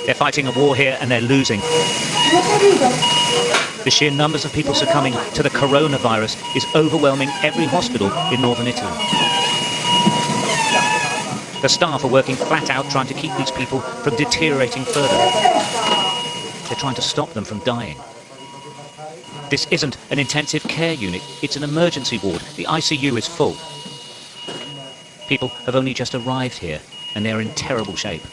They're fighting a war here and they're losing. The sheer numbers of people succumbing to the coronavirus is overwhelming every hospital in northern Italy. The staff are working flat out trying to keep these people from deteriorating further. They're trying to stop them from dying. This isn't an intensive care unit, it's an emergency ward. The ICU is full. People have only just arrived here and they're in terrible shape.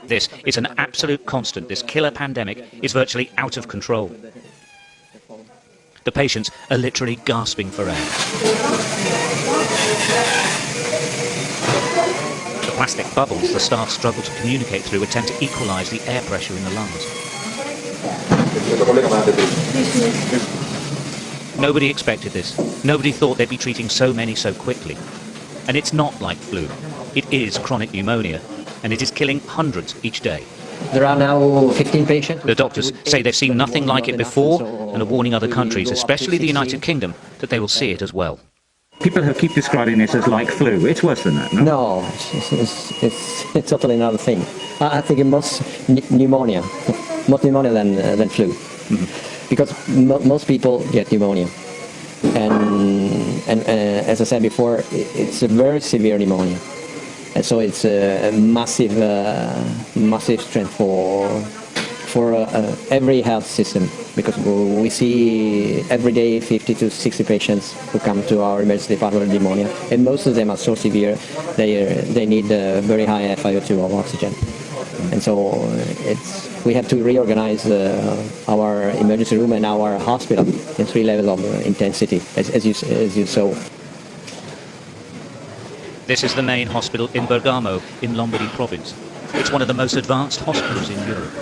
This is an absolute constant. This killer pandemic is virtually out of control. The patients are literally gasping for air. The plastic bubbles the staff struggle to communicate through attempt to equalise the air pressure in the lungs. Nobody expected this. Nobody thought they'd be treating so many so quickly. And it's not like flu. It is chronic pneumonia, and it is killing hundreds each day. There are now 15 patients. The doctors say they've seen nothing like it before and are warning other countries, especially the United Kingdom, that they will see it as well. People have keep describing it as like flu. It's worse than that, no? No, it's totally another thing. I think it's most pneumonia than flu. Mm-hmm. Because most people get pneumonia. And as I said before, it's a very severe pneumonia. And so it's a massive strength for every health system, because we see every day 50 to 60 patients who come to our emergency department with pneumonia, and most of them are so severe they need a very high FiO2 of oxygen. And so we have to reorganize our emergency room and our hospital in 3 levels of intensity, as you saw. This is the main hospital in Bergamo, in Lombardy province. It's one of the most advanced hospitals in Europe.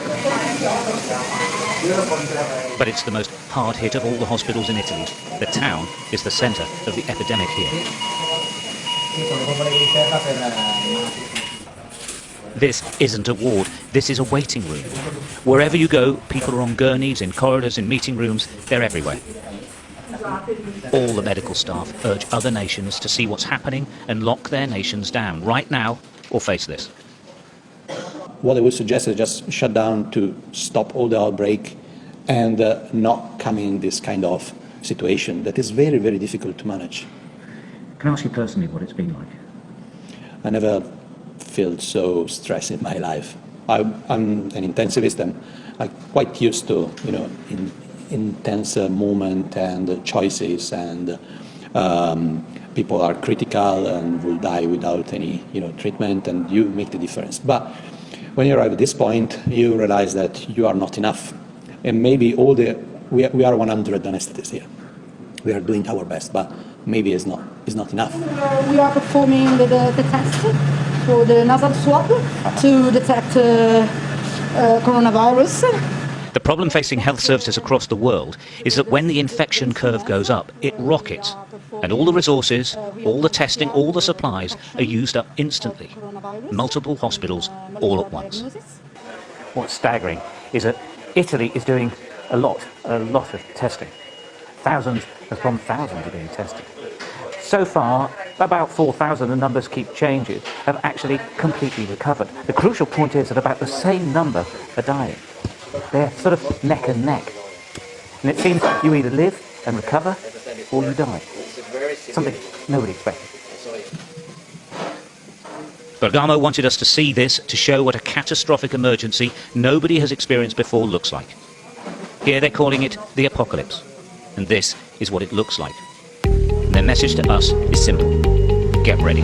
But it's the most hard-hit of all the hospitals in Italy. The town is the centre of the epidemic here. This isn't a ward, this is a waiting room. Wherever you go, people are on gurneys, in corridors, in meeting rooms, they're everywhere. All the medical staff urge other nations to see what's happening and lock their nations down right now or face this. What I would suggest is just shut down to stop all the outbreak and not come in this kind of situation that is very, very difficult to manage. Can I ask you personally what it's been like? I never felt so stressed in my life. I'm an intensivist and I'm quite used to, intense moment and choices, and people are critical and will die without any treatment, and you make the difference. But when you arrive at this point, you realize that you are not enough, and maybe we are 100 anesthetists here. We are doing our best, but maybe it's not enough. We are performing the test for the nasal swab to detect coronavirus. The problem facing health services across the world is that when the infection curve goes up, it rockets. And all the resources, all the testing, all the supplies are used up instantly. Multiple hospitals all at once. What's staggering is that Italy is doing a lot of testing. Thousands upon thousands are being tested. So far, about 4,000, the numbers keep changing, have actually completely recovered. The crucial point is that about the same number are dying. They're sort of neck and neck. And it seems you either live and recover or you die. Something nobody expected. Bergamo wanted us to see this to show what a catastrophic emergency nobody has experienced before looks like. Here they're calling it the apocalypse. And this is what it looks like. Their message to us is simple. Get ready.